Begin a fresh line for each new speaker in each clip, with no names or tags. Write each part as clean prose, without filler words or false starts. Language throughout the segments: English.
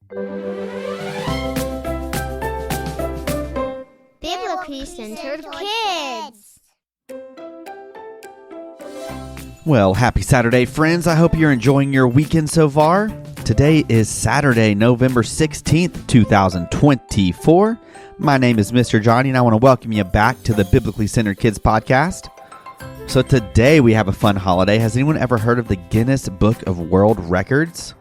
Biblically Centered Kids.
Well, happy Saturday, friends. I hope you're enjoying your weekend so far. Today is Saturday, November 16th, 2024. My name is Mr. Johnny, and I want to welcome you back to the Biblically Centered Kids podcast. So today we have a fun holiday. Has anyone ever heard of the Guinness Book of World Records?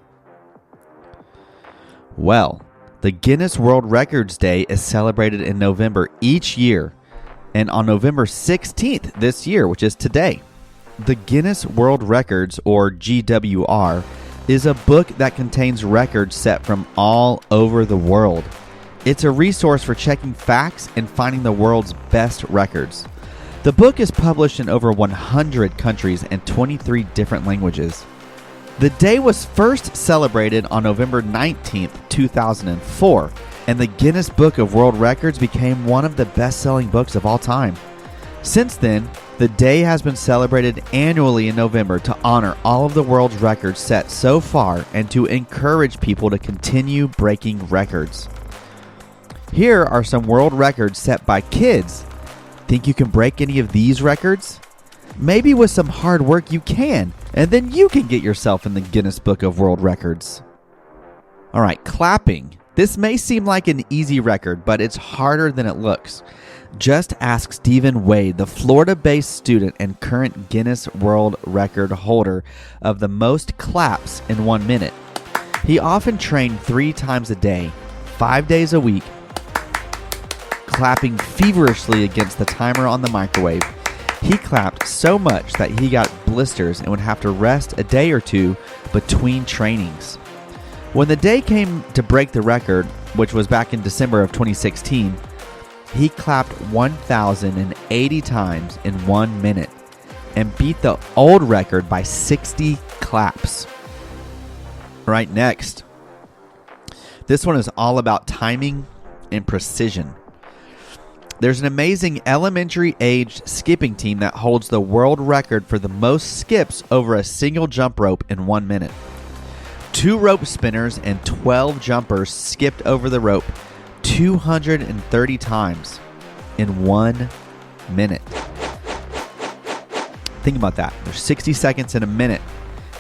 Well, the Guinness World Records Day is celebrated in November each year, and on November 16th this year, which is today, the Guinness World Records, or GWR, is a book that contains records set from all over the world. It's a resource for checking facts and finding the world's best records. The book is published in over 100 countries and 23 different languages. The day was first celebrated on November 19th, 2004, and the Guinness Book of World Records became one of the best-selling books of all time. Since then, the day has been celebrated annually in November to honor all of the world's records set so far and to encourage people to continue breaking records. Here are some world records set by kids. Think you can break any of these records? Maybe with some hard work you can, and then you can get yourself in the Guinness Book of World Records. All right, clapping. This may seem like an easy record, but it's harder than it looks. Just ask Stephen Wade, the Florida-based student and current Guinness World Record holder of the most claps in 1 minute. He often trained 3 times a day, 5 days a week, clapping feverishly against the timer on the microwave. He clapped so much that he got blisters and would have to rest a day or two between trainings. When the day came to break the record, which was back in December of 2016, he clapped 1,080 times in 1 minute and beat the old record by 60 claps. Right, next. This one is all about timing and precision. There's an amazing elementary-aged skipping team that holds the world record for the most skips over a single jump rope in 1 minute. 2 rope spinners and 12 jumpers skipped over the rope 230 times in 1 minute. Think about that. There's 60 seconds in a minute,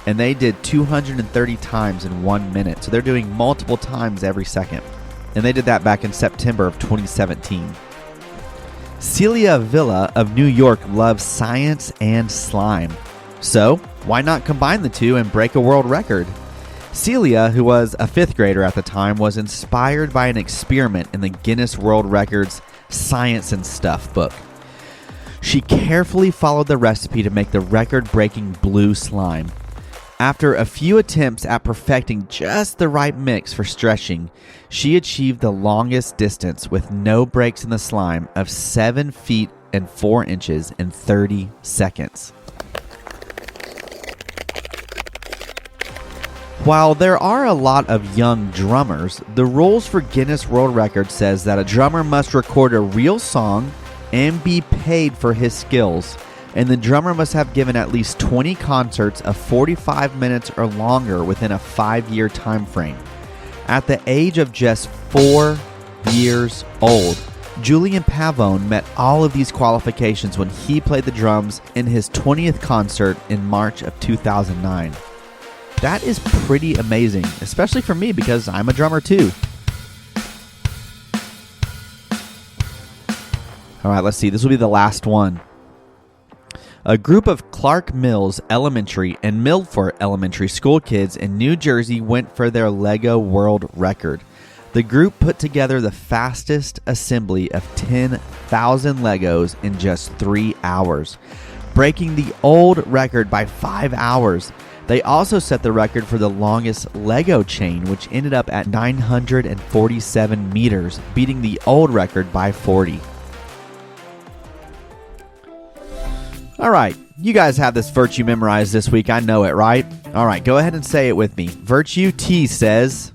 and they did 230 times in 1 minute. So they're doing multiple times every second. And they did that back in September of 2017. Celia Villa of New York loves science and slime. So why not combine the two and break a world record? Celia, who was a 5th grader at the time, was inspired by an experiment in the Guinness World Records Science and Stuff book. She carefully followed the recipe to make the record-breaking blue slime. After a few attempts at perfecting just the right mix for stretching, she achieved the longest distance with no breaks in the slime of 7 feet and 4 inches in 30 seconds. While there are a lot of young drummers, the rules for Guinness World Records says that a drummer must record a real song and be paid for his skills, and the drummer must have given at least 20 concerts of 45 minutes or longer within a 5-year time frame. At the age of just 4 years old, Julian Pavone met all of these qualifications when he played the drums in his 20th concert in March of 2009. That is pretty amazing, especially for me because I'm a drummer too. All right, let's see. This will be the last one. A group of Clark Mills Elementary and Milford Elementary school kids in New Jersey went for their Lego World Record. The group put together the fastest assembly of 10,000 Legos in just 3 hours, breaking the old record by 5 hours. They also set the record for the longest Lego chain, which ended up at 947 meters, beating the old record by 40. All right, you guys have this virtue memorized this week. I know it, right? All right, go ahead and say it with me. Virtue T says,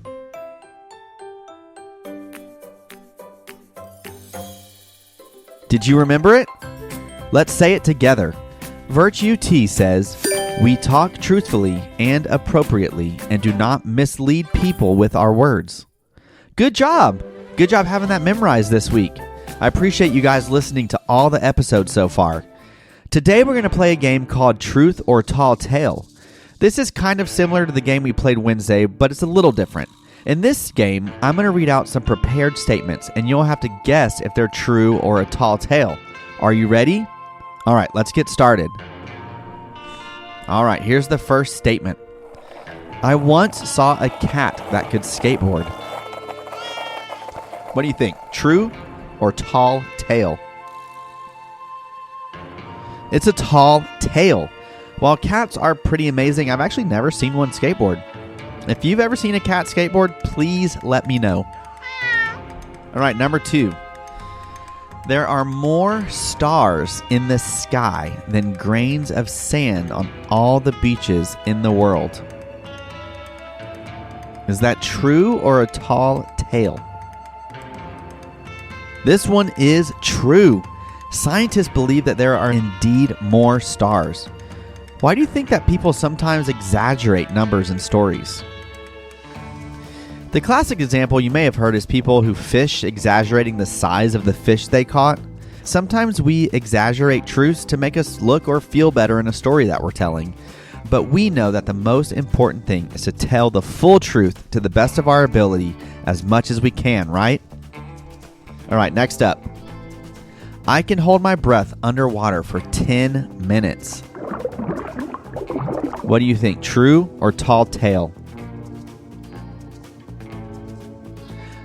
did you remember it? Let's say it together. Virtue T says, We talk truthfully and appropriately and do not mislead people with our words. Good job! Good job having that memorized this week. I appreciate you guys listening to all the episodes so far. Today we're going to play a game called Truth or Tall Tale. This is kind of similar to the game we played Wednesday, but it's a little different. In this game, I'm going to read out some prepared statements, and you'll have to guess if they're true or a tall tale. Are you ready? All right, let's get started. All right, here's the first statement. I once saw a cat that could skateboard. What do you think? True or tall tale? It's a tall tale. While cats are pretty amazing, I've actually never seen one skateboard. If you've ever seen a cat skateboard, please let me know. All right, number 2. There are more stars in the sky than grains of sand on all the beaches in the world. Is that true or a tall tale? This one is true. Scientists believe that there are indeed more stars. Why do you think that people sometimes exaggerate numbers in stories? The classic example you may have heard is people who fish exaggerating the size of the fish they caught. Sometimes we exaggerate truths to make us look or feel better in a story that we're telling. But we know that the most important thing is to tell the full truth to the best of our ability as much as we can, right? All right, next up. I can hold my breath underwater for 10 minutes. What do you think, true or tall tale?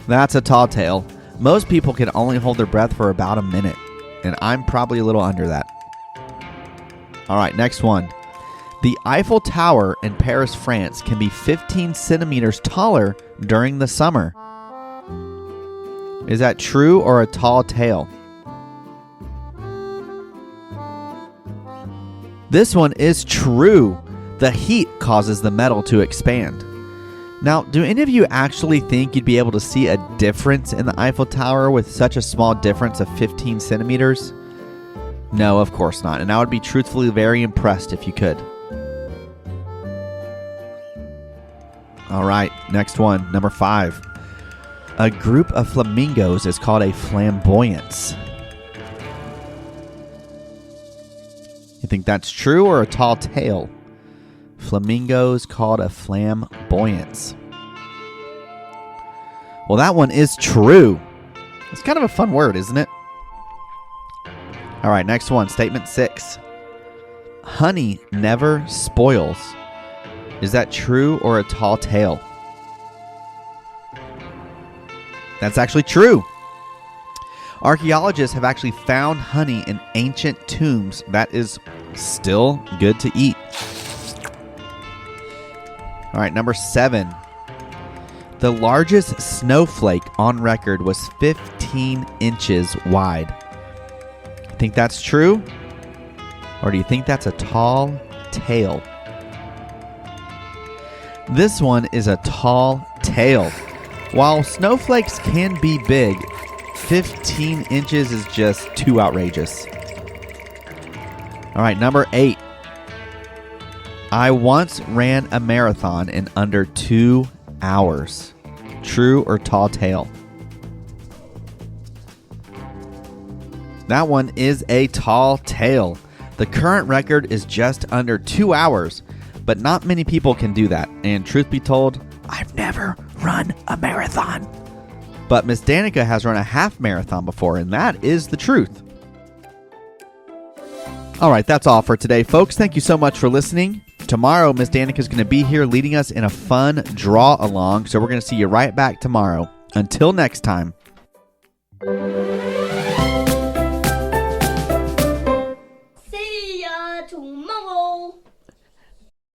That's a tall tale. Most people can only hold their breath for about a minute, and I'm probably a little under that. All right, next one. The Eiffel Tower in Paris, France can be 15 centimeters taller during the summer. Is that true or a tall tale? This one is true. The heat causes the metal to expand. Now, do any of you actually think you'd be able to see a difference in the Eiffel Tower with such a small difference of 15 centimeters? No, of course not. And I would be truthfully very impressed if you could. All right, next one, number 5. A group of flamingos is called a flamboyance. You think that's true or a tall tale? Flamingos called a flamboyance. Well, that one is true. It's kind of a fun word, isn't it? All right, next one, statement 6. Honey never spoils. Is that true or a tall tale? That's actually true. Archaeologists have actually found honey in ancient tombs that is still good to eat. All right, number 7. The largest snowflake on record was 15 inches wide. Think that's true? Or do you think that's a tall tale? This one is a tall tale. While snowflakes can be big, 15 inches is just too outrageous. All right, number 8. I once ran a marathon in under 2 hours. True or tall tale? That one is a tall tale. The current record is just under 2 hours, but not many people can do that. And truth be told, I've never run a marathon. But Miss Danika has run a half marathon before, and that is the truth. All right, that's all for today, folks. Thank you so much for listening. Tomorrow, Miss Danika is going to be here leading us in a fun draw-along, so we're going to see you right back tomorrow. Until next time.